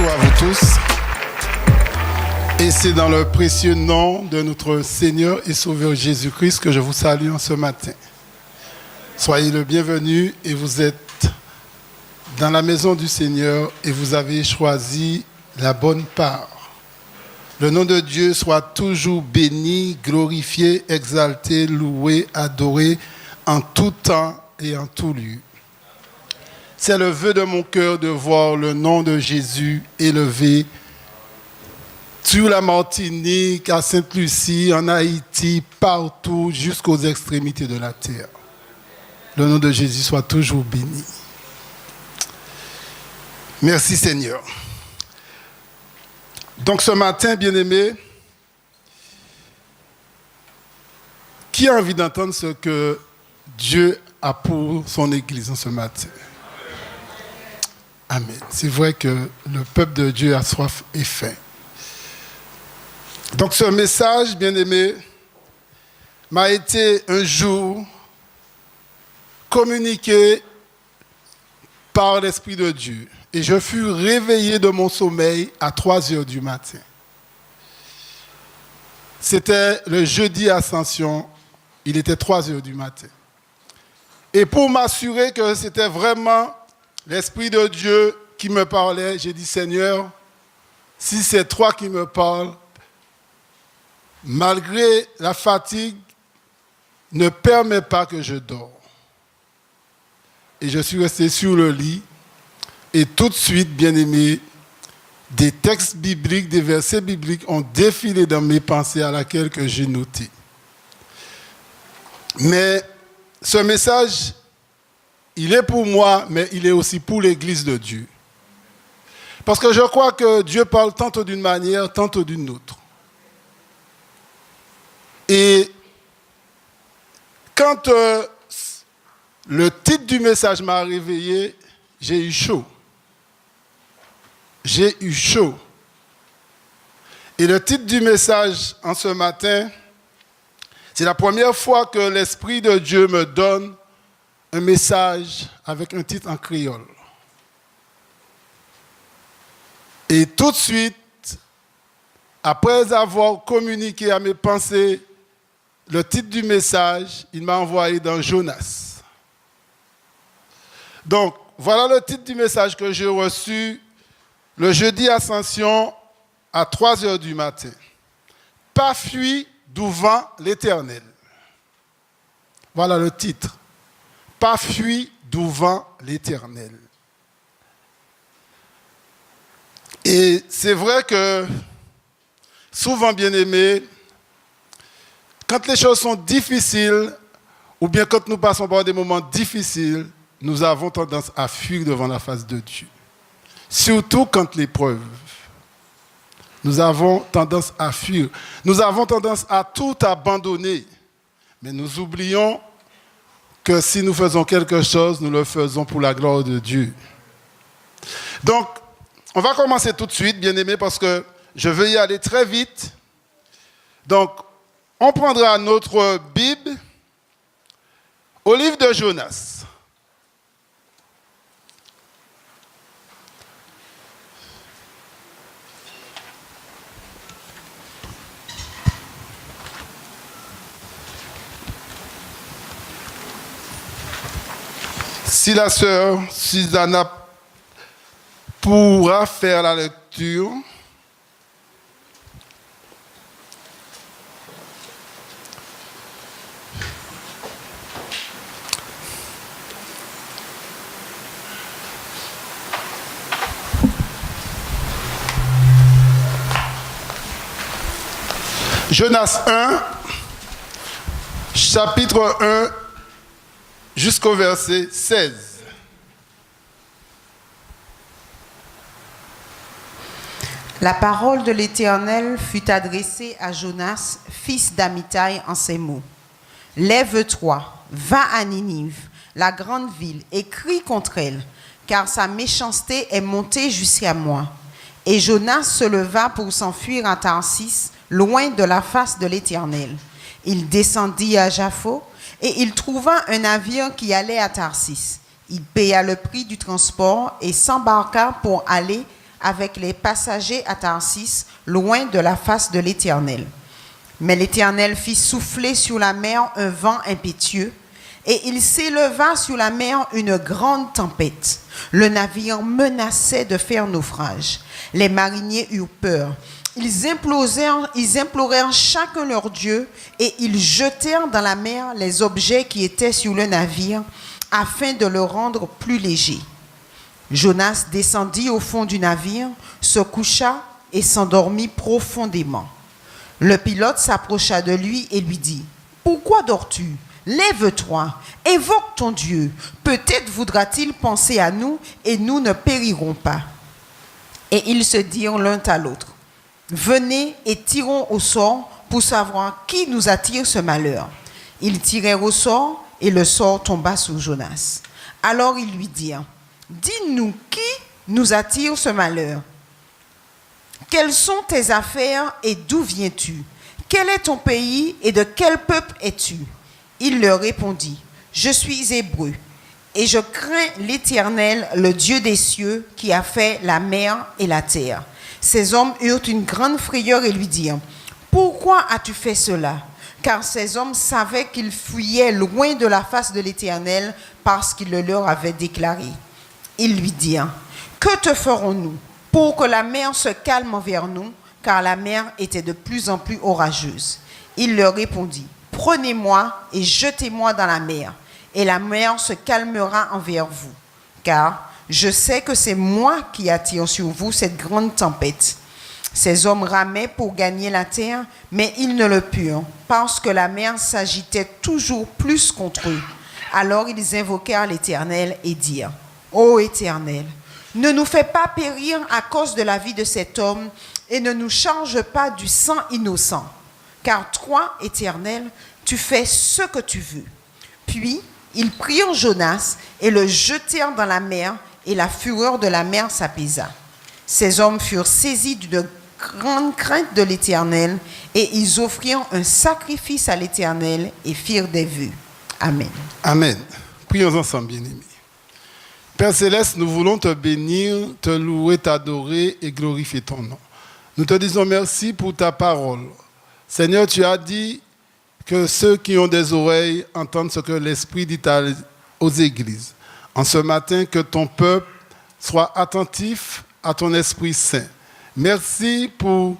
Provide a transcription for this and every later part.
Bonjour à vous tous. Et c'est dans le précieux nom de notre Seigneur et Sauveur Jésus-Christ que je vous salue en ce matin. Soyez le bienvenu et vous êtes dans la maison du Seigneur et vous avez choisi la bonne part. Le nom de Dieu soit toujours béni, glorifié, exalté, loué, adoré en tout temps et en tout lieu. C'est le vœu de mon cœur de voir le nom de Jésus élevé sur la Martinique, à Sainte-Lucie, en Haïti, partout, jusqu'aux extrémités de la terre. Le nom de Jésus soit toujours béni. Merci Seigneur. Donc ce matin, bien-aimés, qui a envie d'entendre ce que Dieu a pour son Église en ce matin? Amen. C'est vrai que le peuple de Dieu a soif et faim. Donc ce message, bien-aimé, m'a été un jour communiqué par l'Esprit de Dieu. Et je fus réveillé de mon sommeil à 3 heures du matin. C'était le jeudi Ascension, il était 3 heures du matin. Et pour m'assurer que c'était vraiment l'Esprit de Dieu qui me parlait, j'ai dit, Seigneur, si c'est toi qui me parles, malgré la fatigue, ne permets pas que je dors. Et je suis resté sur le lit, et tout de suite, bien-aimé, des textes bibliques, des versets bibliques ont défilé dans mes pensées à laquelle que j'ai noté. Mais ce message, il est pour moi, mais il est aussi pour l'Église de Dieu. Parce que je crois que Dieu parle tantôt d'une manière, tantôt d'une autre. Et quand le titre du message m'a réveillé, j'ai eu chaud. J'ai eu chaud. Et le titre du message en ce matin, c'est la première fois que l'Esprit de Dieu me donne un message avec un titre en créole. Et tout de suite, après avoir communiqué à mes pensées le titre du message, il m'a envoyé dans Jonas. Donc, voilà le titre du message que j'ai reçu le jeudi Ascension à 3 heures du matin. Pas fui devant l'Éternel. Voilà le titre. Pas fui devant l'Éternel. Et c'est vrai que, souvent bien aimé, quand les choses sont difficiles, ou bien quand nous passons par des moments difficiles, nous avons tendance à fuir devant la face de Dieu. Surtout quand l'épreuve. Nous avons tendance à fuir. Nous avons tendance à tout abandonner. Mais nous oublions que si nous faisons quelque chose, nous le faisons pour la gloire de Dieu. Donc, on va commencer tout de suite, bien-aimés, parce que je veux y aller très vite. Donc, on prendra notre Bible au livre de Jonas. Si la sœur Susanna pourra faire la lecture. Jonas 1, chapitre 1, jusqu'au verset 16. La parole de l'Éternel fut adressée à Jonas, fils d'Amittai, en ces mots. « Lève-toi, va à Ninive, la grande ville, et crie contre elle, car sa méchanceté est montée jusqu'à moi. » Et Jonas se leva pour s'enfuir à Tarsis, loin de la face de l'Éternel. Il descendit à Jaffo, et il trouva un navire qui allait à Tarsis. Il paya le prix du transport et s'embarqua pour aller avec les passagers à Tarsis, loin de la face de l'Éternel. Mais l'Éternel fit souffler sur la mer un vent impétueux, et il s'éleva sur la mer une grande tempête. Le navire menaçait de faire naufrage. Les mariniers eurent peur. Ils implorèrent chacun leur Dieu, et ils jetèrent dans la mer les objets qui étaient sur le navire, afin de le rendre plus léger. Jonas descendit au fond du navire, se coucha et s'endormit profondément. Le pilote s'approcha de lui et lui dit : « Pourquoi dors-tu ? Lève-toi, évoque ton Dieu. Peut-être voudra-t-il penser à nous et nous ne périrons pas. » Et ils se dirent l'un à l'autre : « Venez et tirons au sort pour savoir qui nous attire ce malheur. » Ils tirèrent au sort et le sort tomba sur Jonas. Alors ils lui dirent : « Dis-nous qui nous attire ce malheur. Quelles sont tes affaires et d'où viens-tu? Quel est ton pays et de quel peuple es-tu? » Il leur répondit : « Je suis hébreu et je crains l'Éternel, le Dieu des cieux, qui a fait la mer et la terre. » Ces hommes eurent une grande frayeur et lui dirent : « Pourquoi as-tu fait cela? » Car ces hommes savaient qu'ils fuyaient loin de la face de l'Éternel parce qu'il le leur avait déclaré. Ils lui dirent : « Que te ferons-nous pour que la mer se calme envers nous, car la mer était de plus en plus orageuse. » Il leur répondit : « Prenez-moi et jetez-moi dans la mer, et la mer se calmera envers vous, car je sais que c'est moi qui attire sur vous cette grande tempête. » Ces hommes ramaient pour gagner la terre, mais ils ne le purent, parce que la mer s'agitait toujours plus contre eux. Alors ils invoquèrent l'Éternel et dirent : « Ô Éternel, ne nous fais pas périr à cause de la vie de cet homme, et ne nous charge pas du sang innocent. Car toi, Éternel, tu fais ce que tu veux. » Puis ils prirent Jonas et le jetèrent dans la mer, et la fureur de la mer s'apaisa. Ces hommes furent saisis d'une grande crainte de l'Éternel, et ils offrirent un sacrifice à l'Éternel et firent des vœux. Amen. Amen. Prions ensemble, bien-aimés. Père Céleste, nous voulons te bénir, te louer, t'adorer et glorifier ton nom. Nous te disons merci pour ta parole. Seigneur, tu as dit que ceux qui ont des oreilles entendent ce que l'Esprit dit aux églises. En ce matin, que ton peuple soit attentif à ton Esprit Saint. Merci pour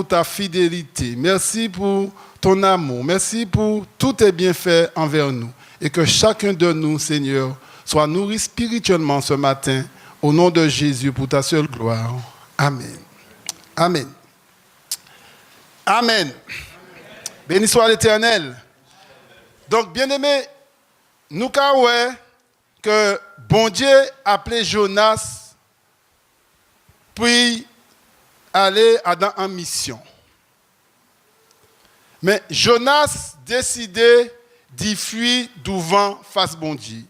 ta fidélité. Merci pour ton amour. Merci pour tous tes bienfaits envers nous. Et que chacun de nous, Seigneur, soit nourri spirituellement ce matin, au nom de Jésus, pour ta seule gloire. Amen. Amen. Amen. Béni soit l'Éternel. Donc, bien-aimés, nous savons que bon Dieu a appelé Jonas puis aller en mission. Mais Jonas décidait d'y fuir devant face bon Dieu.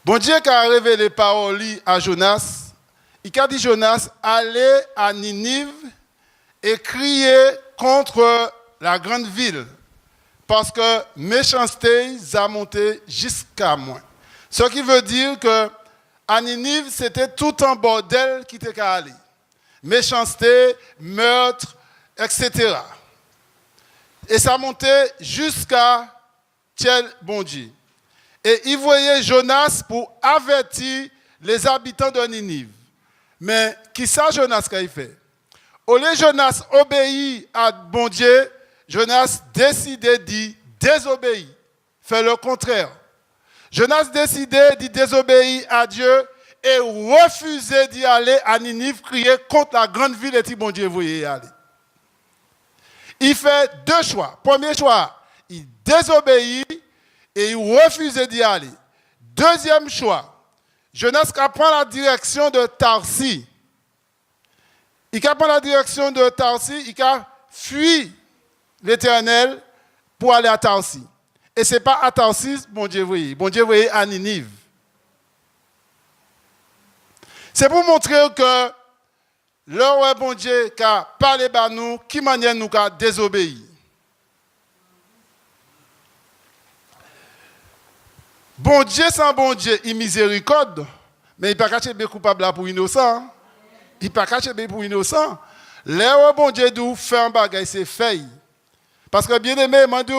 Bon Dieu qui a révélé paroles à Jonas, il a dit Jonas, allez à Ninive et crier contre la grande ville, parce que méchanceté a monté jusqu'à moi. Ce qui veut dire que à Ninive, c'était tout un bordel qui était allé. Méchanceté, meurtre, etc. Et ça montait jusqu'à Tiel Bondi. Et il voyait Jonas pour avertir les habitants de Ninive. Mais qui ça Jonas qu'a fait? Au lieu Jonas obéit à bon Dieu, Jonas décidait d'y désobéir, faire le contraire. Jonas décidait d'y désobéir à Dieu et refusait d'y aller à Ninive, crier contre la grande ville et dit bon Dieu, vous y aller. Il fait deux choix. Premier choix, il désobéit et il refusait d'y aller. Deuxième choix, Jonas prend la direction de Tarsis. Il prend la direction de Tarsis, il a fui l'Éternel pour aller à Tarsis. Et ce n'est pas à Tarsis, bon Dieu, voyez, à Ninive. C'est pour montrer que le bon Dieu qui a parlé à nous, qui manière nous a désobéi. Bon Dieu sans bon Dieu, il miséricorde, Mais il pas caché be coupable là pour innocent. Il pas caché be pour innocent. Les bon Dieu dit faire un bagage c'est fait. Parce que bien aimé, m'a dit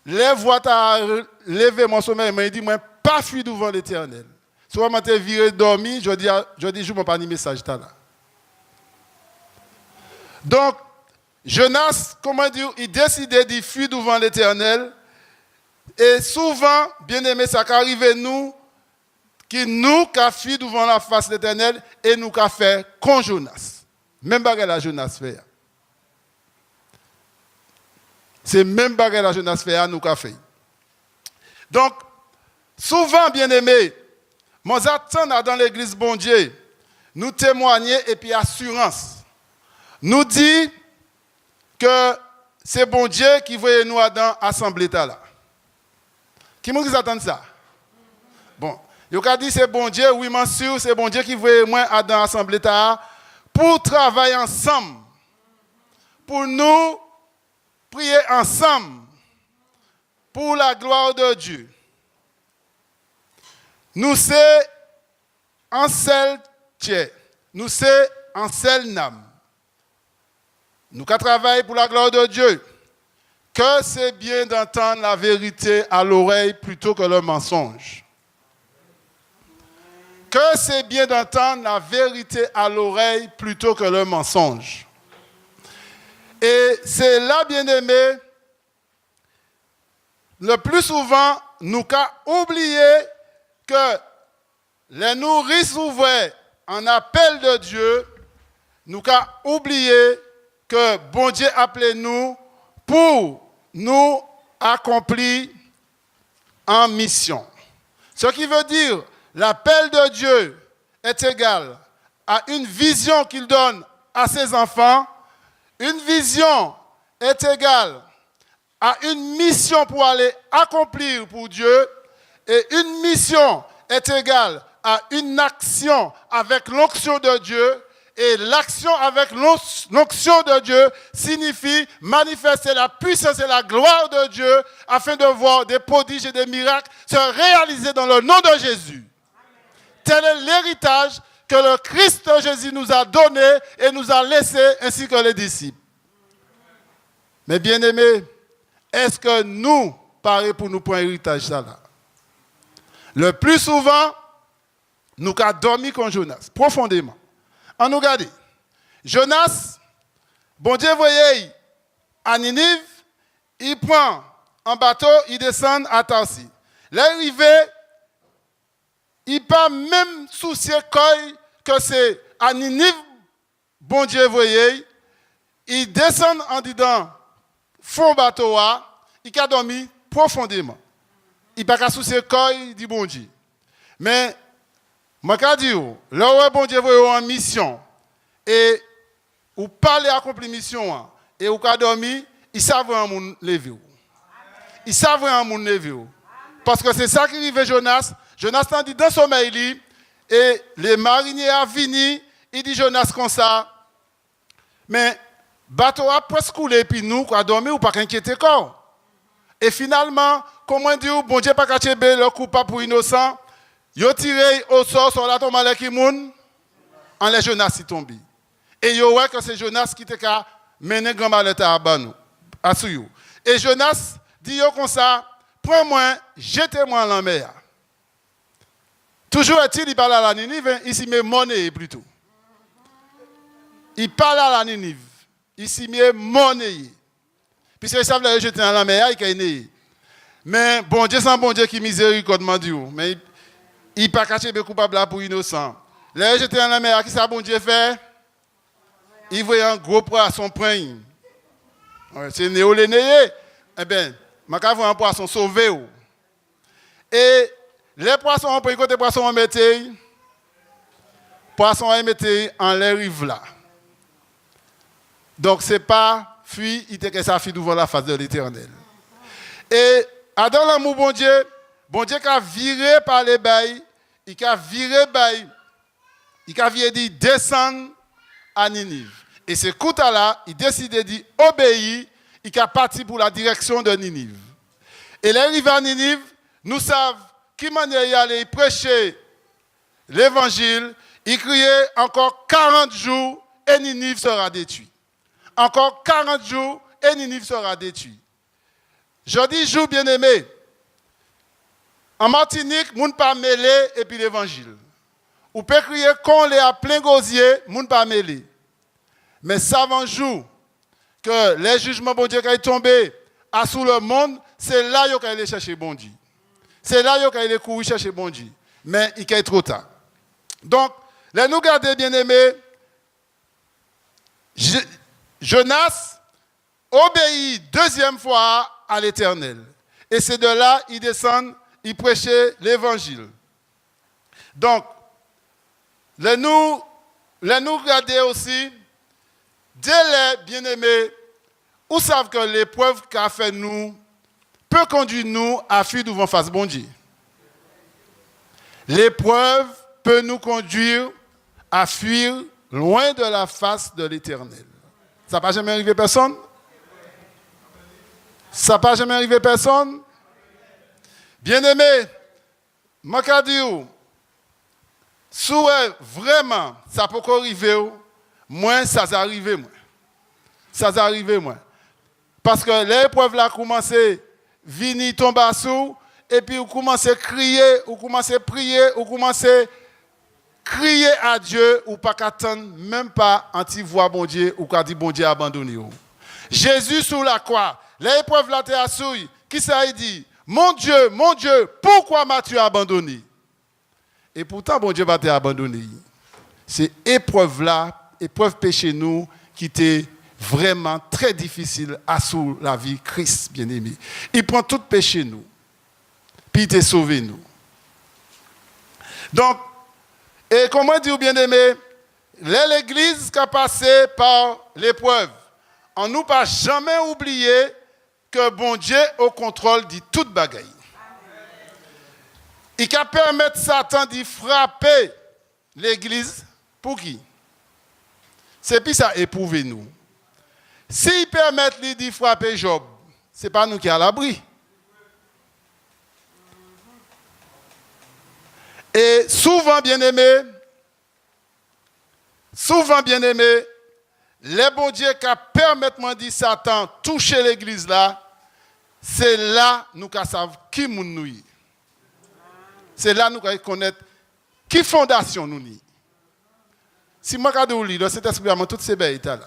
les voix t'a levé mon sommeil, m'a dit moi pas fuir devant l'Éternel. Soit m'a été viré dormi, je dis je m'en pas ni message là. Donc Jonas, comment dire, il décidait de fuir devant l'Éternel. Et souvent, bien aimé, ça arrive nous, qui nous qu'a fui devant la face de l'Éternel et nous qu'a fait con Jonas. Même bagarre la Jonas fait. C'est même bagarre la Jonas fait, nous qu'a fait. Donc, souvent, bien aimé, moi j'attends dans l'église bon Dieu, nous témoigner et puis assurance. Nous dit que c'est bon Dieu qui voyait nous dans l'assemblée là. Qui m'a dit attendre ça? Bon, il a dit c'est bon Dieu, oui, bien sûr, c'est bon Dieu qui voyait moi dans l'assemblée là pour travailler ensemble, pour nous prier ensemble, pour la gloire de Dieu. Nous c'est un seul Dieu, nous c'est un seul âme. Nous qui travaillons pour la gloire de Dieu, que c'est bien d'entendre la vérité à l'oreille plutôt que le mensonge. Que c'est bien d'entendre la vérité à l'oreille plutôt que le mensonge. Et c'est là, bien aimé, le plus souvent, nous avons oublié que les nourrices ouvertes en appel de Dieu, nous avons oublié que bon Dieu appelait nous pour nous accomplir en mission. Ce qui veut dire, l'appel de Dieu est égal à une vision qu'il donne à ses enfants. Une vision est égale à une mission pour aller accomplir pour Dieu. Et une mission est égale à une action avec l'onction de Dieu. Et l'action avec l'onction de Dieu signifie manifester la puissance et la gloire de Dieu afin de voir des prodiges et des miracles se réaliser dans le nom de Jésus. Tel est l'héritage que le Christ Jésus nous a donné et nous a laissé ainsi que les disciples. Mais bien aimés, est-ce que nous parlons pour nous prendre héritage ça là? Le plus souvent, nous avons dormi comme Jonas, profondément. On nous regarde. Jonas, bon Dieu voyait à Ninive, il prend un bateau, il descend à Tarsis. L'arrivée, il pas même soucié que c'est à Ninive, bon Dieu voyait, il descend en dedans, fond bateau, il a dormi profondément. Il n'a pas soucié qu'il dit bon Dieu. Mais je veux dire, là où bon Dieu voyait en mission, et ou parler accomplir mission, et ou dormi, il savent un monde lever. Il savent un monde lever. Parce que c'est ça qui arrive Jonas. Jonas t'a dit dans son sommeil, et les mariniers a fini, il dit Jonas comme ça. Mais bateau a presque coulé, puis nous, qui a dormi, ou pas qu'inquiéter corps. Et finalement, comment dire, bon Dieu pas caché le coupable pour innocent. Yo tiré au sort sur la tombe qui moun, en les Jonas y tombé. Et yo ouais que c'est Jonas qui te ka mené grand malheur à banou, à suyou. Et Jonas dit yo comme ça, prends-moi, jetez-moi dans la mer. Toujours est-il, il parle à la Ninive, ici mais monnaie plutôt. Il parle à la Ninive, ici mais monnaie. Puisque ils savent le jeter dans la mer, il est né. Mais bon Dieu, sans bon Dieu qui miséricorde, mais il n'a pas caché le coupable pour innocent. Là, j'étais dans la mer, qui ça bon Dieu fait? Il voyait un gros poisson prendre. C'est néolénéé. Eh bien, je vais voir un poisson sauvé. Et les poissons, on peut écouter les poissons, on mettait. Poisson, on mettait en l'air rive là. Donc, ce n'est pas fuir, il était que ça fuit devant la face de l'Éternel. Et, dans l'amour, bon Dieu qui a viré par les bails, il a viré bail, il a dit descendre à Ninive. Et ce coup-là, il décide d'obéir, il a parti pour la direction de Ninive. Et l'arrivée à Ninive, nous savons qui manière y aller prêcher l'évangile, il criait encore 40 jours et Ninive sera détruit. Encore 40 jours et Ninive sera détruit. Je dis jour bien-aimé, en Martinique, moun pas mêlé et puis l'évangile. Ou peut crier qu'on les a plein gosier, moun pas mêlé. Mais savant jour que les jugements bon Dieu qui est tombé à sous le monde, c'est là qu'il aller chercher bon Dieu. C'est là qu'il aller courir chercher bon Dieu. Mais il est trop tard. Donc, là nous gardez bien-aimés, Jonas obéit deuxième fois à l'Éternel. Et c'est de là il descend, il prêchait l'évangile. Donc, là nous regardez aussi, dès les bien-aimés, vous savez que l'épreuve qu'a fait nous peut conduire nous à fuir devant face bon Dieu. L'épreuve peut nous conduire à fuir loin de la face de l'Éternel. Ça n'a pas jamais arrivé personne? Ça n'a pas jamais arrivé personne? Bien-aimé, je vais dire, si vraiment ça peut arriver, moi, ça arrive moi. Ça arrive moi. Parce que l'épreuve là commence à venir tomber sous, et puis vous commencez à crier, vous commencez à prier, vous commencez à crier à Dieu, ou pas qu'attendre, même pas anti-voix bon Dieu, ou qu'à dire bon Dieu abandonné. Jésus sous la croix, l'épreuve là t'es assouille, qui ça il dit? Mon Dieu, pourquoi m'as-tu abandonné? Et pourtant, bon Dieu va t'abandonner. C'est épreuve là, épreuve péché nous, qui était vraiment très difficile à sous la vie Christ, bien-aimé. Il prend tout péché nous, puis il t'a sauvé nous. Donc, et comment dire, bien-aimé, l'Église qui a passé par l'épreuve, on nous pas jamais oublié que bon Dieu au contrôle de toute bagaille. Il peut permettre Satan de frapper l'Église. Pour qui? C'est puis ça éprouver nous. S'il permet de frapper Job, ce n'est pas nous qui sommes à l'abri. Et souvent, bien-aimés, les bons dieux qui permettent de Satan toucher l'Église là, c'est là nous qui savons qui nous sommes. C'est là nous connaître qui fondation nous sommes. Si moi je lis dans cet esprit, toutes ces belles là,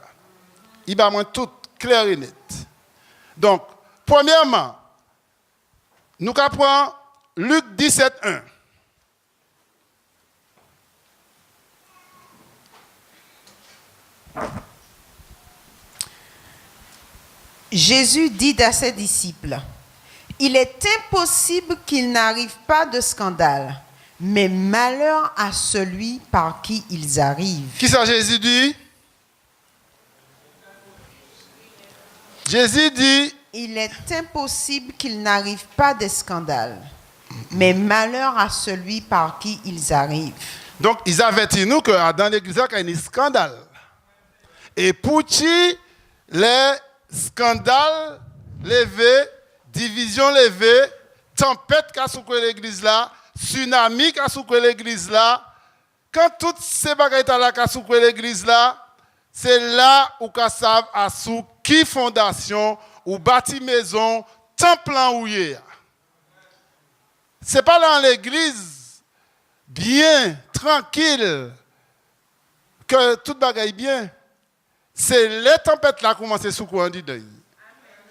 il va moi tout clair et net. Donc, premièrement, nous apprenons Luc 17, 1. Jésus dit à ses disciples, « Il est impossible qu'il n'arrive pas de scandale, mais malheur à celui par qui ils arrivent. » Qui ça Jésus dit? Jésus dit, « Il est impossible qu'il n'arrive pas de scandale, mais malheur à celui par qui ils arrivent. » Donc, ils avertissent nous que dans l'église, il y a un scandale. Et pour qui les scandales levés, division levée, tempête qui a secoué l'église là, tsunami qui a secoué l'église là, quand toutes ces bagailles là qui a secoué l'église là, c'est là où qu'on savent à sous qui fondation ou bâti maison, temple en ouillé. C'est pas dans l'église bien, tranquille, que tout bagaille bien. C'est les tempêtes là qui commencent à secouer du deuil.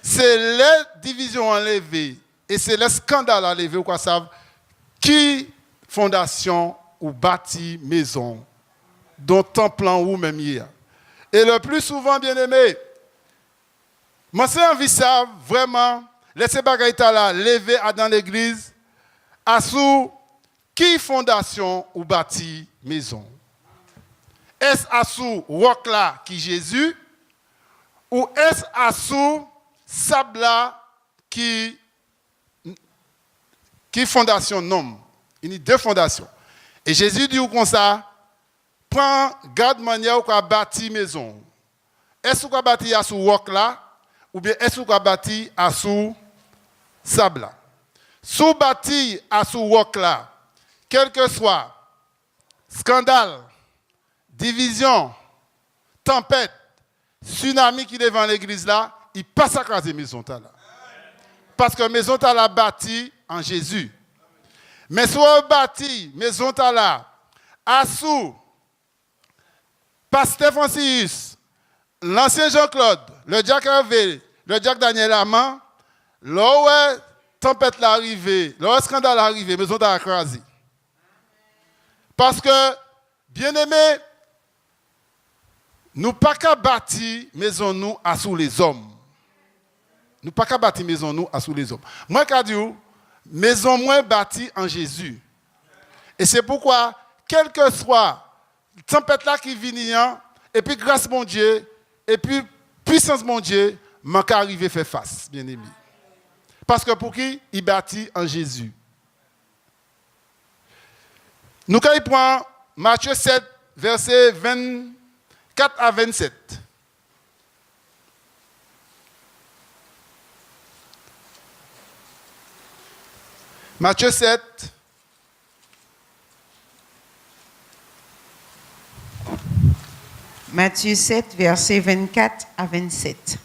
C'est les divisions enlevées et c'est les scandales enlevés ou quoi savent qui fondation ou bâti maison dont temple en ou même hier. Et le plus souvent, bien aimé, moi c'est envie ça vraiment laisser bagaille là lever dans l'église à sous qui fondation ou bâti maison. Est-ce à sous roc là qui Jésus ou est-ce à sous sable là qui fondation non? Il y a deux fondations. Et Jésus dit comme ça, prends garde manière ou bâti maison. Est-ce qu'on bâti à sous roc là ou bien est-ce qu'on bâti à sous sable là? Sous bâti à sous roc là, quel que soit scandale, division, tempête, tsunami qui est devant l'église là, il passe à craser maison là. Parce que maison là bâti en Jésus. Mais soit bâti maison là, Assou, Pasteur Francis, l'ancien Jean-Claude, le Jack Hervé, le Jack Daniel Amand, là où tempête l'arrivée, là où scandale l'arrivée, maison là crasé. Parce que, bien aimé, nous pas qu'à bâtir maison nous à sous les hommes. Nous pas qu'à bâtir maison nous à sous les hommes. Moi, qu'à dire, maison moins bâtie en Jésus. Et c'est pourquoi, quel que soit la tempête là qui vient, et puis grâce mon Dieu, et puis puissance mon Dieu, m'en qu'à arriver faire face, bien aimé. Parce que pour qui? Il bâtit en Jésus. Nous quand il prend Matthieu 7, versets 24 à 27. Matthieu 7. Matthieu 7, versets 24 à 27.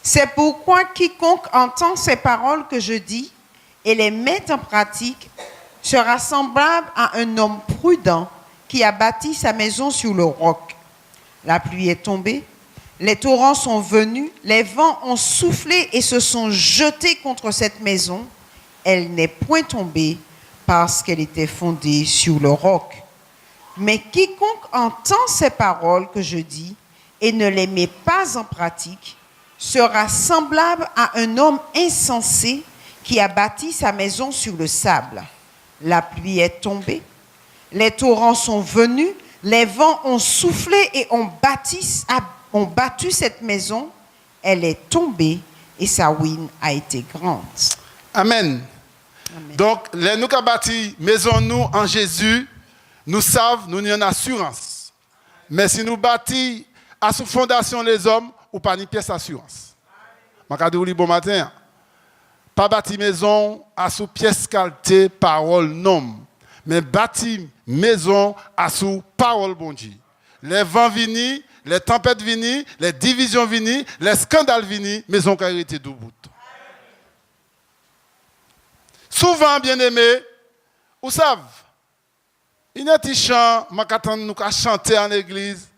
C'est pourquoi quiconque entend ces paroles que je dis et les met en pratique sera semblable à un homme prudent qui a bâti sa maison sur le roc. La pluie est tombée, les torrents sont venus, les vents ont soufflé et se sont jetés contre cette maison. Elle n'est point tombée parce qu'elle était fondée sur le roc. Mais quiconque entend ces paroles que je dis et ne les met pas en pratique sera semblable à un homme insensé qui a bâti sa maison sur le sable. La pluie est tombée, les torrents sont venus, les vents ont soufflé et ont battu cette maison. Elle est tombée et sa ruine a été grande. Amen. Amen. Donc, les nous qui avons bâti maison nous en Jésus, nous savons, nous avons une assurance. Mais si nous bâtissons à sous fondation les hommes, ou pas une pièce d'assurance. Je vais vous dire bon matin. Pas bâtir maison à sous pièce qualité, parole, nom. Mais bâtir maison à sous parole, bon Dieu. Les vents viennent, les tempêtes viennent, les divisions viennent, les scandales viennent, maison qui a été debout. Souvent, bien aimé, vous savez, il y a un petit chant, nous chanter en église.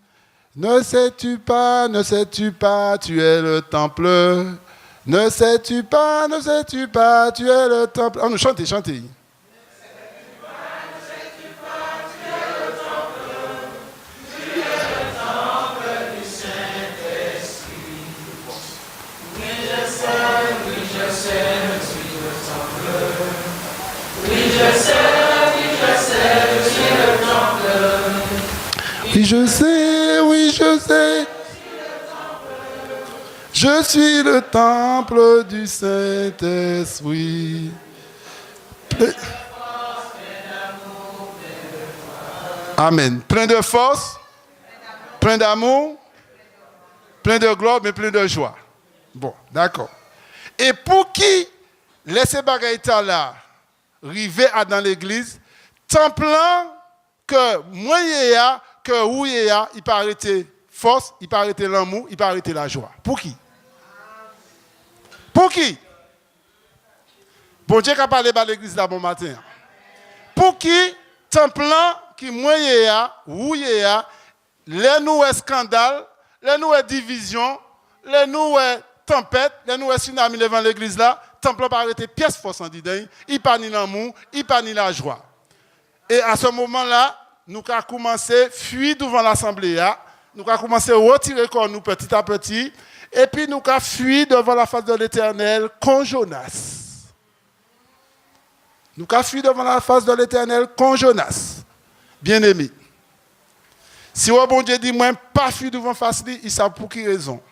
Ne sais-tu pas, tu es le temple. Ne sais-tu pas, tu es le temple. Oh, nous chantez. Oui, je sais. Je suis le temple du Saint-Esprit. Amen. Plein de force, plein d'amour, plein de gloire, mais plein de joie. Bon, d'accord. Et pour qui laisser bagaille là, river dans l'église, temple que moi que où il peut arrêter force, il peut arrêter l'amour, il peut arrêter la joie. Pour qui? Pour qui? Bon Dieu qui a parlé de l'église là bon matin. Pour qui? Temple qui moi où les nous scandale, les nous division, les nous tempête, les nous tsunami devant l'église là, temple pas arrêter pièce force en didin, il pas ni l'amour, il pas ni la joie. Et à ce moment-là, nous avons commencé à fuir devant l'assemblée, nous avons commencé à retirer nous petit à petit, et puis nous avons fui devant la face de l'Éternel comme Jonas. Nous avons fui devant la face de l'Éternel comme Jonas. Bien-aimé. Si le bon Dieu dit, moi, pas fui devant la face, il sait pour qui raison.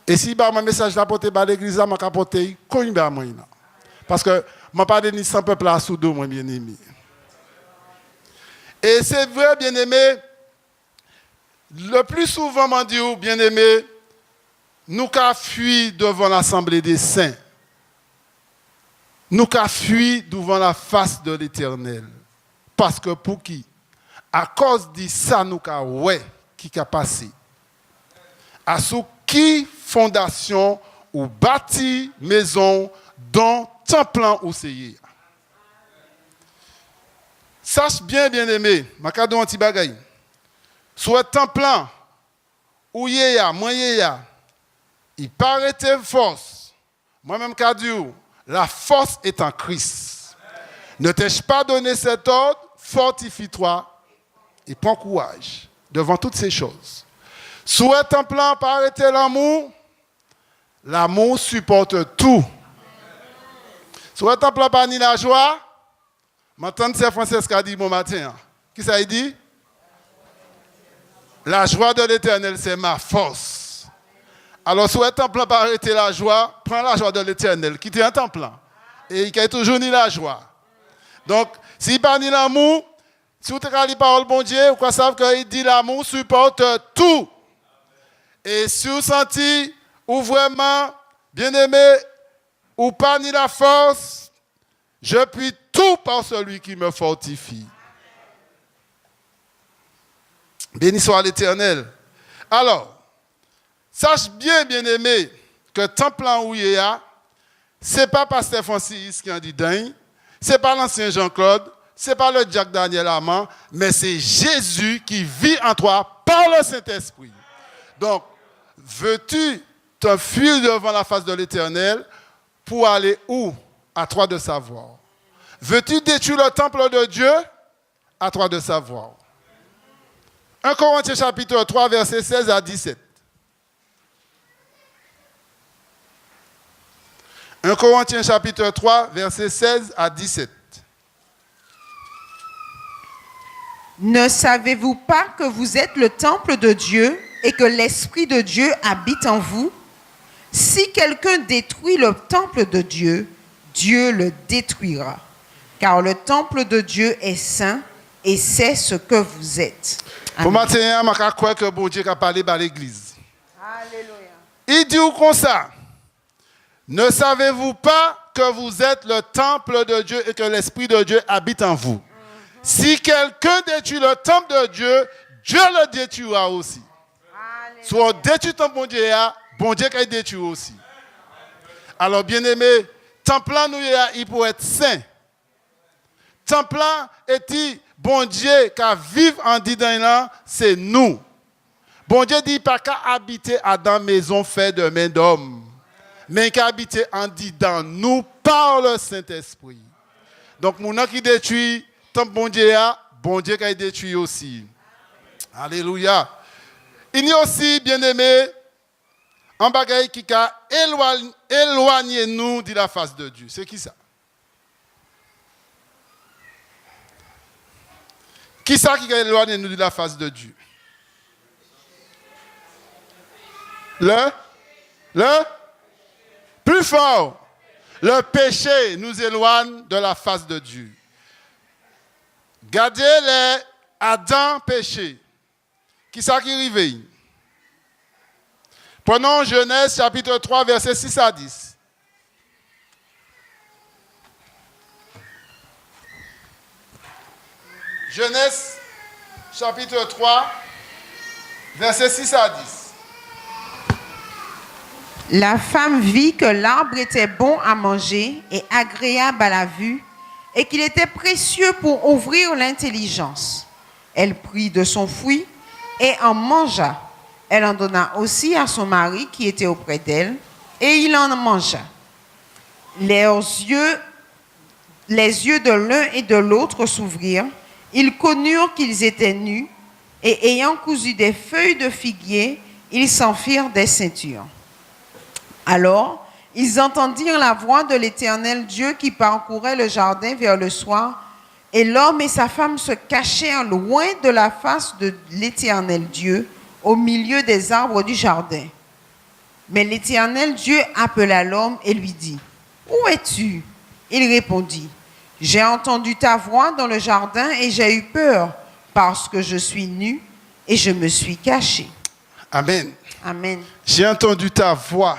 Et si mon message n'a porté à l'église, je vais porter comme moi. Parce que je ne pas donné sans peuple à sous dos, mon bien-aimé. Et c'est vrai, bien-aimé, le plus souvent, mon Dieu, bien-aimé, nous avons fui devant l'assemblée des saints. Nous avons fui devant la face de l'Éternel. Parce que pour qui? à cause de ça, nous avons qui a passé. À sous qui fondation ou bâti maison dont temple ou c'est. Sache bien aimé, ma cadeau anti bagay. Soit temple ou il paraît force. Moi-même cadeau, la force est en Christ. Ne t'ai-je pas donné cet ordre? Fortifie-toi et prends courage devant toutes ces choses. Souhaite un plan pour arrêter l'amour. L'amour supporte tout. Souhaite un plan pour ni la joie. Maintenant, c'est Francis qui a dit bon matin. Qui ça dit? La joie de l'Éternel, c'est ma force. Alors, souhaite un plan pour arrêter la joie. Prends la joie de l'Éternel. Qui est un temps plan. Et il a toujours ni la joie. Donc, s'il pas ni l'amour, si vous avez la parole bon Dieu, vous savez qu'il dit l'amour supporte tout. Et si vous sentez, ou vraiment, bien aimé, ou pas ni la force, je puis tout par celui qui me fortifie. Béni soit l'Éternel. Alors, sache bien aimé, que temple en Ouéa, ce n'est pas Pasteur Francis qui en dit dingue, ce n'est pas l'ancien Jean-Claude, ce n'est pas le Jack Daniel Amand, mais c'est Jésus qui vit en toi par le Saint-Esprit. Donc, veux-tu t'enfuir devant la face de l'Éternel pour aller où? À toi de savoir. Veux-tu détruire le temple de Dieu? À toi de savoir. 1 Corinthiens chapitre 3, versets 16 à 17. 1 Corinthiens chapitre 3, versets 16 à 17. Ne savez-vous pas que vous êtes le temple de Dieu et que l'Esprit de Dieu habite en vous? Si quelqu'un détruit le temple de Dieu, Dieu le détruira. Car le temple de Dieu est saint et c'est ce que vous êtes. Pour matin, je crois que bon Dieu a parlé à l'église. Alléluia. Il dit comme ça. Ne savez-vous pas que vous êtes le temple de Dieu et que l'Esprit de Dieu habite en vous? Si quelqu'un détruit le temple de Dieu, Dieu le détruira aussi. Soit détruit le temple de Dieu, bon Dieu qui détruit aussi. Alors, bien aimé, temple nous il peut être saint. Temple est bon Dieu qui vit en dedans, c'est nous. Bon Dieu dit pas qu'à habiter dans une maison faite de main d'homme, mais qu'à habiter en dedans nous par le Saint-Esprit. Donc, mon qui détruit temple bon Dieu qui détruit aussi. Alléluia. Il y a aussi, bien aimé, un bagage qui a éloigné nous de la face de Dieu. C'est qui ça? Qui ça qui a éloigné nous de la face de Dieu? Le plus fort. Le péché nous éloigne de la face de Dieu. Gardez les Adam péché. Qui ça qui arrive? Prenons Genèse chapitre 3, versets 6 à 10. Genèse chapitre 3, versets 6 à 10. La femme vit que l'arbre était bon à manger et agréable à la vue, et qu'il était précieux pour ouvrir l'intelligence. Elle prit de son fruit et en mangea. Elle en donna aussi à son mari qui était auprès d'elle, et il en mangea. Les yeux de l'un et de l'autre s'ouvrirent. Ils connurent qu'ils étaient nus, et ayant cousu des feuilles de figuier, ils s'en firent des ceintures. Alors, ils entendirent la voix de l'Éternel Dieu qui parcourait le jardin vers le soir, et l'homme et sa femme se cachèrent loin de la face de l'Éternel Dieu, au milieu des arbres du jardin. Mais l'Éternel Dieu appela l'homme et lui dit, « Où es-tu » Il répondit, « J'ai entendu ta voix dans le jardin et j'ai eu peur, parce que je suis nu et je me suis caché. » Amen. Amen. J'ai entendu ta voix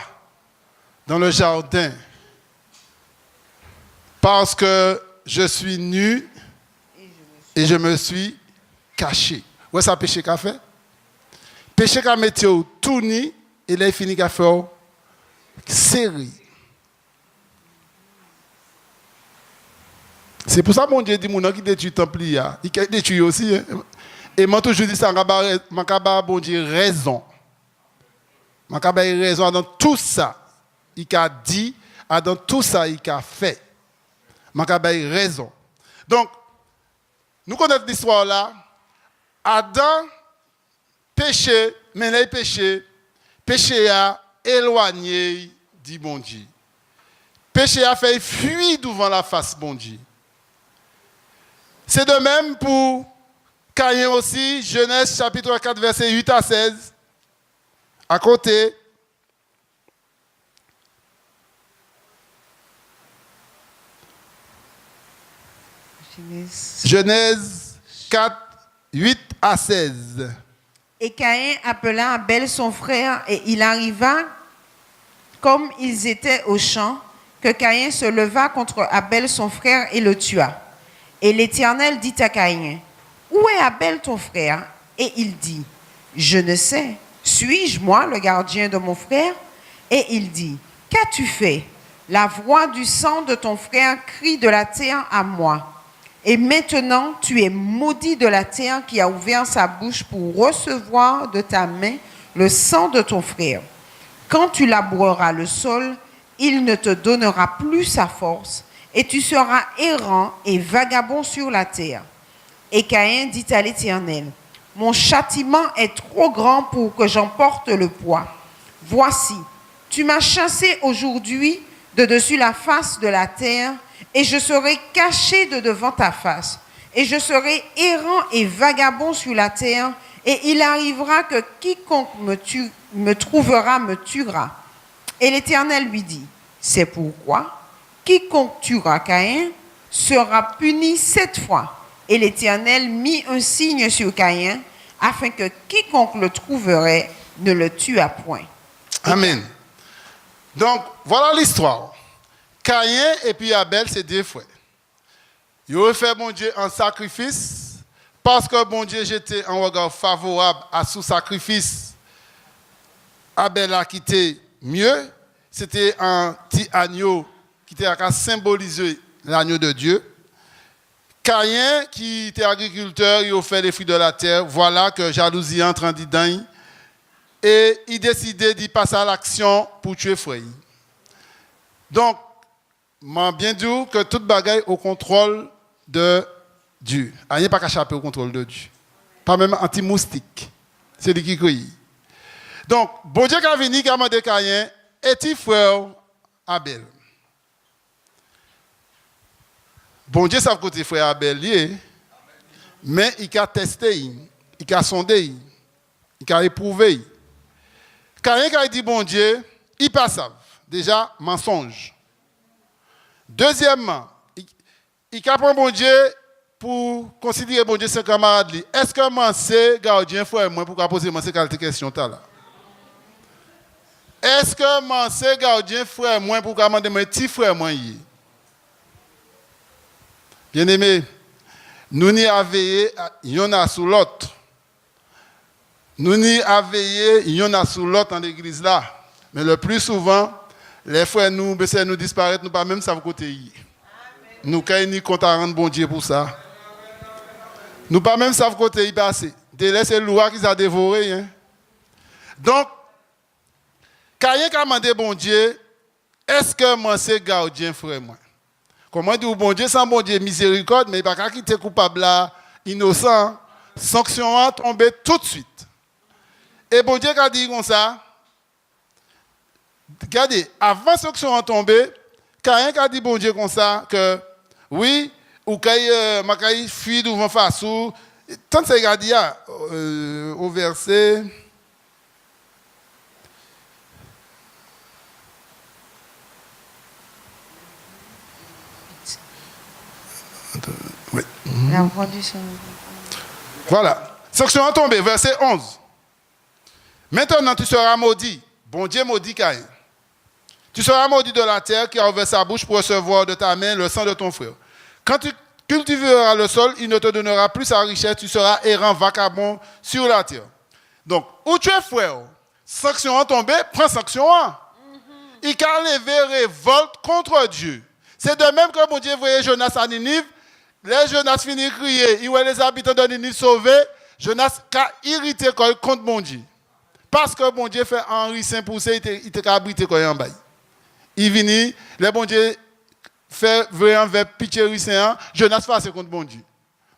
dans le jardin parce que je suis nu et je me suis caché. Ouais, ça péché qu'a fait. Péché qu'a mettre tout ni et là il finit qu'a faire série. C'est pour ça que mon Dieu dit mon qui détruit le temple il détruit aussi. Hein? Et moi toujours dit ça, je bon Dieu raison. Je raison dans tout ça. Il a dit, dans tout ça, il a fait. Je raison. Donc, nous connaissons l'histoire là. Adam péché, mais il péché a éloigné du bon Dieu. Péché a fait fuir devant la face bon Dieu. C'est de même pour Caïn aussi, Genèse chapitre 4, verset 8 à 16. À côté. Genèse 4, 8 à 16. Et Caïn appela Abel son frère, et il arriva, comme ils étaient au champ, que Caïn se leva contre Abel son frère et le tua. Et l'Éternel dit à Caïn, « Où est Abel ton frère ?» Et il dit, « Je ne sais. Suis-je moi le gardien de mon frère ?» Et il dit, « Qu'as-tu fait ? La voix du sang de ton frère crie de la terre à moi. Et maintenant, tu es maudit de la terre qui a ouvert sa bouche pour recevoir de ta main le sang de ton frère. Quand tu laboureras le sol, il ne te donnera plus sa force, et tu seras errant et vagabond sur la terre. » Et Caïn dit à l'Éternel, « Mon châtiment est trop grand pour que j'en porte le poids. Voici, tu m'as chassé aujourd'hui de dessus la face de la terre, et je serai caché de devant ta face, et je serai errant et vagabond sur la terre, et il arrivera que quiconque me trouvera me tuera. » Et l'Éternel lui dit, « C'est pourquoi quiconque tuera Caïn sera puni 7 fois. » Et l'Éternel mit un signe sur Caïn, afin que quiconque le trouverait ne le tuât point. Amen. Donc, voilà l'histoire. Caïn et puis Abel, c'est 2 frères. Ils ont fait bon Dieu un sacrifice, parce que bon Dieu jetait un regard favorable à ce sacrifice. Abel a quitté mieux. C'était un petit agneau qui était à symboliser l'agneau de Dieu. Caïn, qui était agriculteur, il a fait les fruits de la terre. Voilà que jalousie entre en dedans. Et il décidait d'y passer à l'action pour tuer frère. Donc, m'a bien dit que toute bagaille au contrôle de Dieu. Il n'y a pas qu'à échapper au contrôle de Dieu. Pas même anti-moustique. C'est lui qui cueille. Donc, bon Dieu qui a venu, qui a demandé Caïn, et petit frère Abel. Bon Dieu savait que frère Abel, mais il a testé, il a sondé, il a éprouvé. Caïn qui a dit bon Dieu, il passe. Déjà, mensonge. Deuxièmement, il a pris bon Dieu pour considérer bon Dieu ses camarades. Est-ce que moi c'est gardien frère moi pour poser moi ces questions là? Est-ce que moi c'est gardien frère moi pour demander mon petit frère moi? Bien aimé, nous n'y avons veillé, il y en a sous l'autre. Nous n'y avons veillé, il y en a sous l'autre dans l'église là. Mais le plus souvent, les frères nous disparaissent, nous pas même savoir côté. Nous quand ni compte à rendre bon Dieu pour ça. Nous pas même savoir côté y passer. Délai c'est loi qu'ils a dévoré. Hein? Donc, Caïn a demandé bon Dieu, est-ce que moi c'est gardien frère moi? Comment dire bon Dieu sans bon Dieu miséricorde, mais il ne va pas quitter coupable là, innocent, sanction a tombé tout de suite. Et bon Dieu a dit comme ça. Regardez, avant sanction a tombé, Caïn a dit bon Dieu comme ça que oui, ou Caïn fuit devant face ou tant c'est regardé au verset. Oui. Voilà. Sanction a tombé, verset 11. Maintenant, tu seras maudit. Bon Dieu maudit Caïn. Tu seras maudit de la terre qui a ouvert sa bouche pour recevoir de ta main le sang de ton frère. Quand cultiveras le sol, il ne te donnera plus sa richesse, tu seras errant, vagabond sur la terre. Donc, où tu es frère, sanction en tombée, prends sanction en. Il a levé révolte contre Dieu. C'est de même que mon Dieu voyait Jonas à Ninive. Les Jonas finit de crier, il voit les habitants de Ninive sauvés. Jonas a irrité contre mon Dieu. Parce que mon Dieu fait Henri Saint-Poussé, il était abrité en bas. Il vient, le bon Dieu fait vraiment vers pitié Saint, Jonas face contre mon Dieu.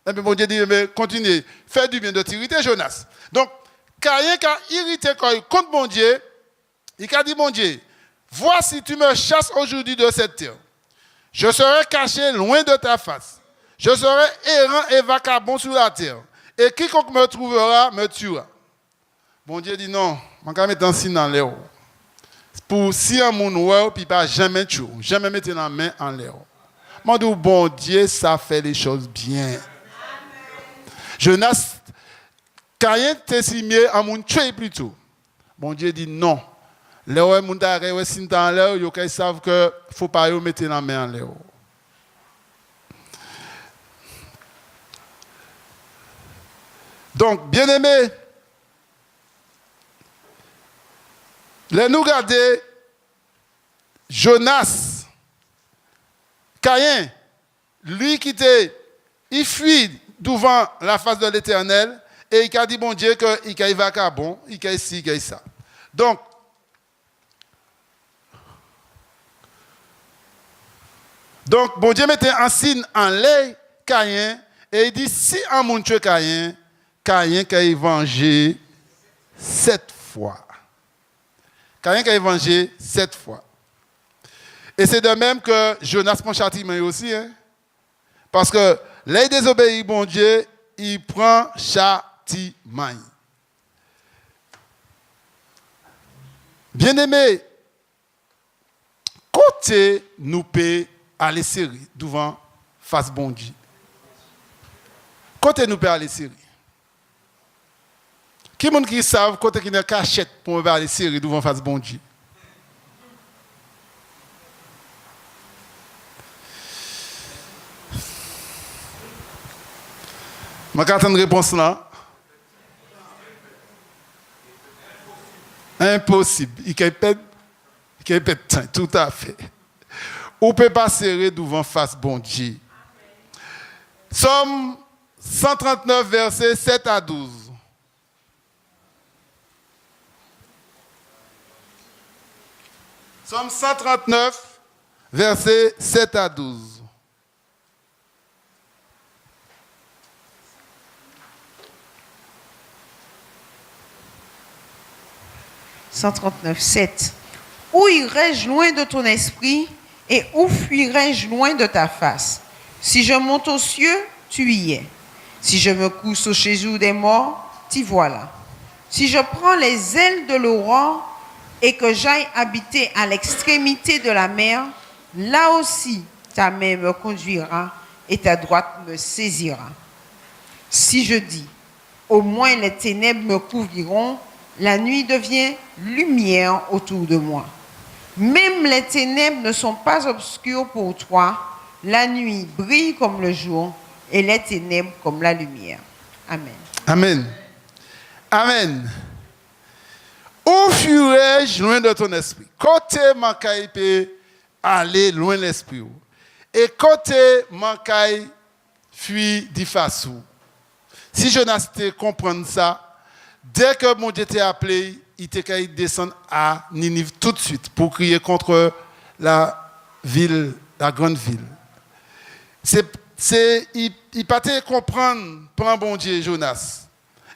Et puis mon Dieu dit, mais continuez, fais du bien de t'irriter, Jonas. Donc, Caïn a irrité contre mon Dieu, il a dit, mon Dieu, voici, tu me chasses aujourd'hui de cette terre. Je serai caché loin de ta face. Je serai errant et vagabond sur la terre. Et quiconque me trouvera, me tuera. Bon Dieu dit non, je vais mettre un signe dans l'air. Pour si un monde ouais, puis pas jamais tuer, jamais mettre la main en l'air. Moi, dis bon Dieu, ça fait les choses bien. Jonas, Caïn t'estimait un monde tuer plutôt. Bon Dieu dit non. Les gens qui ont signe dans l'air, ils savent qu'il ne faut pas mettre la main en l'air. Donc, bien aimé, là nous regardons Jonas, Caïn, lui qui était, il fuit devant la face de l'Éternel et il a dit bon Dieu qu'il est vagabond, il est ci, il est ça. Donc, bon Dieu mettait un signe en l'air Caïn et il dit si un monde tue Caïn qui a vengé 7 fois. Caïn qui a vengé 7 fois. Et c'est de même que Jonas prend châtiment aussi. Hein? Parce que là, il désobéit bon Dieu, il prend châtiment. Bien-aimé, côté nous peut aller serrer devant face bon Dieu. Côté nous peut aller serrer. Qui monde qui savent côté qui n'a cachette pour aller serrer devant face bon Dieu? Je vais attendre une réponse là. Impossible. Il peut pas temps, tout à fait. On ne peut pas serrer devant face bon Dieu. Somme 139, versets 7 à 12. Somme 139, versets 7 à 12. « 139, 7. Où irai-je loin de ton esprit et où fuirai-je loin de ta face? Si je monte aux cieux, tu y es. Si je me couche au séjour des morts, t'y voilà. Si je prends les ailes de l'aurore et que j'aille habiter à l'extrémité de la mer, là aussi ta main me conduira et ta droite me saisira. Si je dis, au moins les ténèbres me couvriront, la nuit devient lumière autour de moi. Même les ténèbres ne sont pas obscures pour toi. La nuit brille comme le jour et les ténèbres comme la lumière. Amen. Amen. Amen. Où fuirai-je loin de ton esprit? Côté mancaille peut aller loin de l'esprit. Et côté mancaille fuit d'Ifassou. Si Jonas te comprend ça, dès que mon Dieu t'a appelé, il t'a qu'à descendre à Ninive tout de suite pour crier contre la ville, la grande ville. Il ne pas comprendre plan bon Dieu Jonas.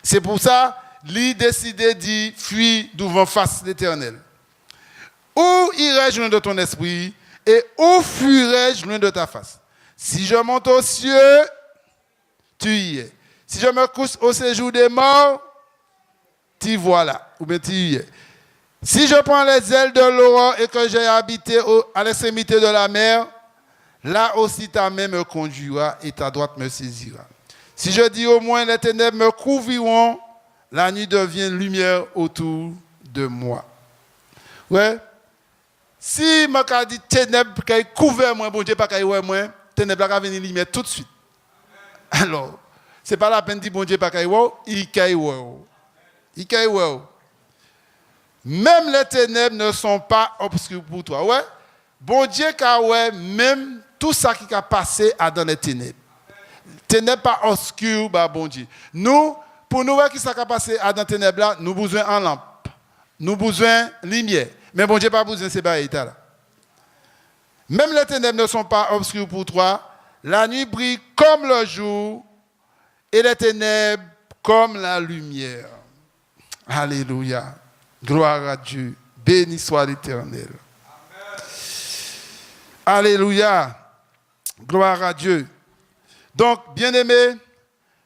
C'est pour ça qu'il décidé d'y fuir devant face l'Éternel. Où irai-je loin de ton esprit et où fuirai-je loin de ta face? Si je monte aux cieux, tu y es. Si je me couche au séjour des morts, tu voilà, ou bien tu y es. Si je prends les ailes de l'aurore et que j'ai habité à l'extrémité de la mer, là aussi ta main me conduira et ta droite me saisira. Si je dis au moins les ténèbres me couvriront, la nuit devient lumière autour de moi. Ouais. Si je dis ténèbres qui couvrent moi, bon Dieu pas qu'il moi, ténèbres va venir lumière tout de suite. Alors, ce n'est pas la peine de dire bon Dieu pas caillou, il caillou. Il caillou. Même les ténèbres ne sont pas obscures pour toi. Ouais? Bon Dieu, ouais, même tout ça qui a passé dans les ténèbres. Ténèbres pas obscures, bah bon Dieu. Nous, pour nous voir qui ça a passé dans les ténèbres là, nous avons besoin de lampe. Nous avons besoin de lumière. Mais bon Dieu pas besoin de ces barrières là. Même les ténèbres ne sont pas obscures pour toi. La nuit brille comme le jour et les ténèbres comme la lumière. Alléluia. Gloire à Dieu. Béni soit l'Éternel. Alléluia. Gloire à Dieu. Donc, bien-aimés,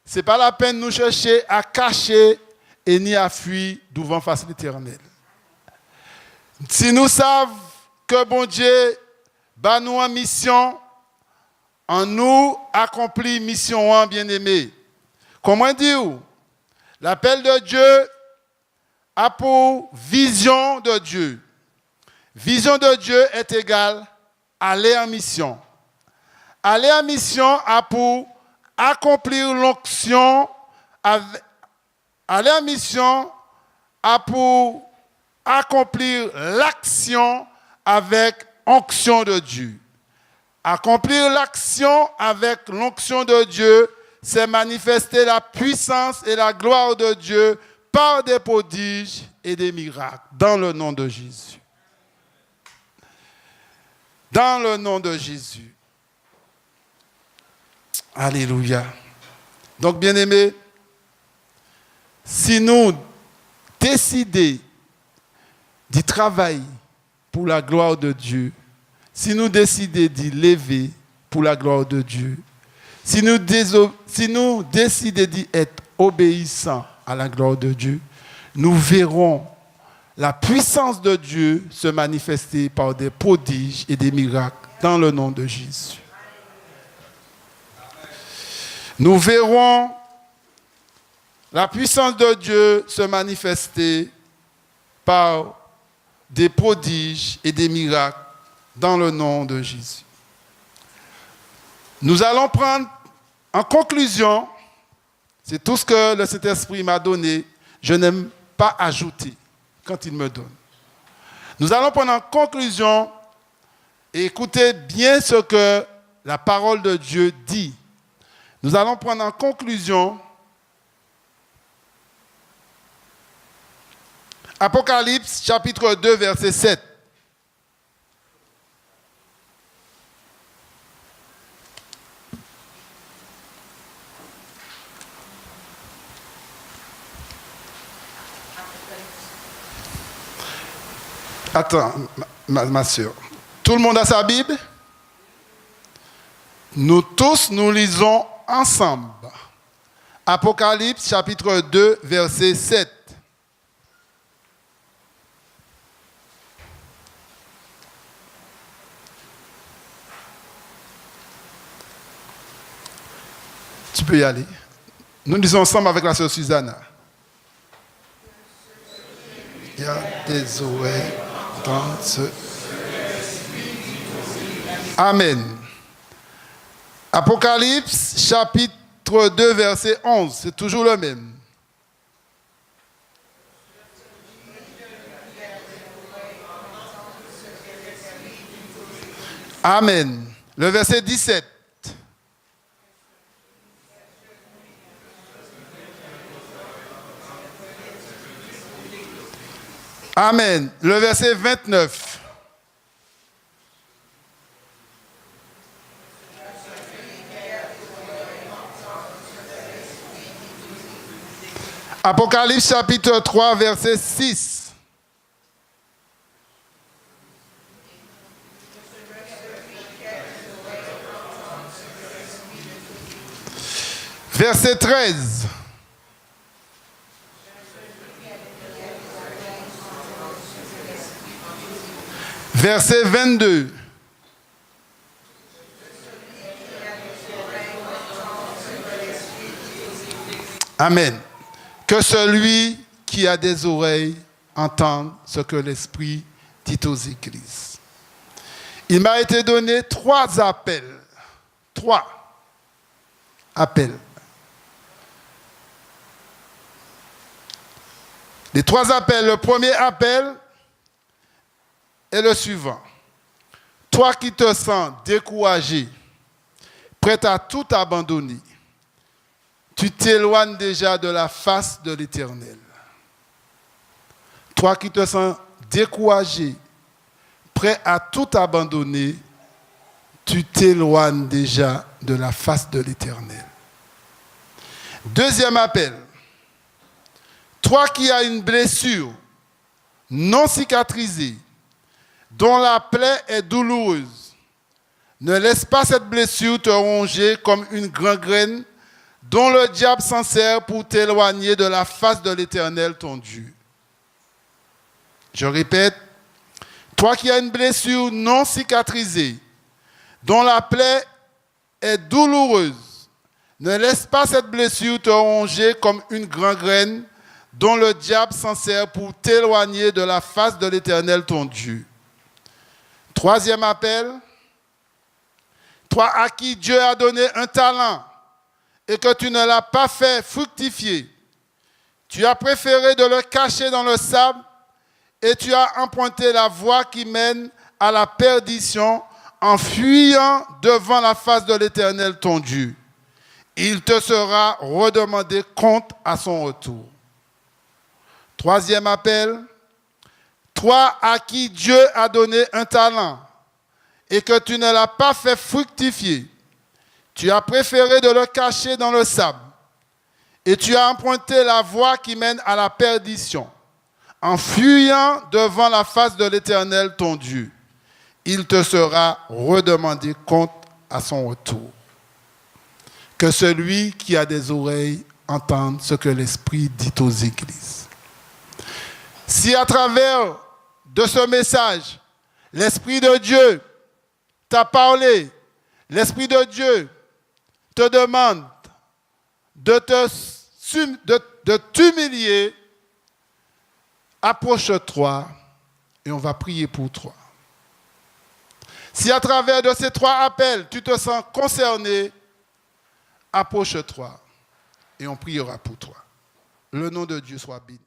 ce n'est pas la peine de nous chercher à cacher et ni à fuir devant face l'Éternel. Si nous savons que bon Dieu bat nous en mission, en nous accomplit mission en bien-aimé. Comment dire? L'appel de Dieu a pour vision de Dieu. Vision de Dieu est égale aller en mission. Aller en mission a pour accomplir l'onction. Aller en mission a pour accomplir l'action avec onction de Dieu. Accomplir l'action avec l'onction de Dieu, c'est manifester la puissance et la gloire de Dieu par des prodiges et des miracles, dans le nom de Jésus. Dans le nom de Jésus. Alléluia. Donc, bien-aimés, si nous décidons d'y travailler pour la gloire de Dieu, si nous décidons d'y lever pour la gloire de Dieu, si nous décidons d'y être obéissants à la gloire de Dieu, nous verrons la puissance de Dieu se manifester par des prodiges et des miracles dans le nom de Jésus. Nous verrons la puissance de Dieu se manifester par des prodiges et des miracles dans le nom de Jésus. Nous allons prendre en conclusion, c'est tout ce que le Saint-Esprit m'a donné, je n'aime pas ajouter quand il me donne. Nous allons prendre en conclusion et écouter bien ce que la parole de Dieu dit. Nous allons prendre en conclusion Apocalypse chapitre 2 verset 7. Attends, ma soeur. Tout le monde a sa Bible? Nous tous, nous lisons ensemble. Apocalypse chapitre 2, verset 7. Tu peux y aller. Nous lisons ensemble avec la sœur Susanna. Il y a des oreilles dans ce... Amen. Apocalypse chapitre 2 verset 11. C'est toujours le même. Amen. Le verset 17. Amen. Le verset 29. Apocalypse chapitre 3, verset 6. Verset 13. Verset 22. Amen. Que celui qui a des oreilles entende ce que l'Esprit dit aux églises. Il m'a été donné 3 appels. 3. appels. Les 3 appels. Le premier appel est le suivant. Toi qui te sens découragé, prêt à tout abandonner, tu t'éloignes déjà de la face de l'Éternel. Toi qui te sens découragé, prêt à tout abandonner, tu t'éloignes déjà de la face de l'Éternel. Deuxième appel. Toi qui as une blessure non cicatrisée, dont la plaie est douloureuse, ne laisse pas cette blessure te ronger comme une gangrène dont le diable s'en sert pour t'éloigner de la face de l'Éternel, ton Dieu. Je répète, toi qui as une blessure non cicatrisée, dont la plaie est douloureuse, ne laisse pas cette blessure te ronger comme une gangrène dont le diable s'en sert pour t'éloigner de la face de l'Éternel, ton Dieu. Troisième appel, toi à qui Dieu a donné un talent et que tu ne l'as pas fait fructifier, tu as préféré de le cacher dans le sable et tu as emprunté la voie qui mène à la perdition en fuyant devant la face de l'Éternel, ton Dieu. Il te sera redemandé compte à son retour. Troisième appel, toi à qui Dieu a donné un talent et que tu ne l'as pas fait fructifier, tu as préféré de le cacher dans le sable et tu as emprunté la voie qui mène à la perdition en fuyant devant la face de l'Éternel, ton Dieu. Il te sera redemandé compte à son retour. Que celui qui a des oreilles entende ce que l'Esprit dit aux églises. Si à travers de ce message, l'Esprit de Dieu t'a parlé, l'Esprit de Dieu te demande de t'humilier, approche-toi et on va prier pour toi. Si à travers de ces 3 appels, tu te sens concerné, approche-toi et on priera pour toi. Le nom de Dieu soit béni.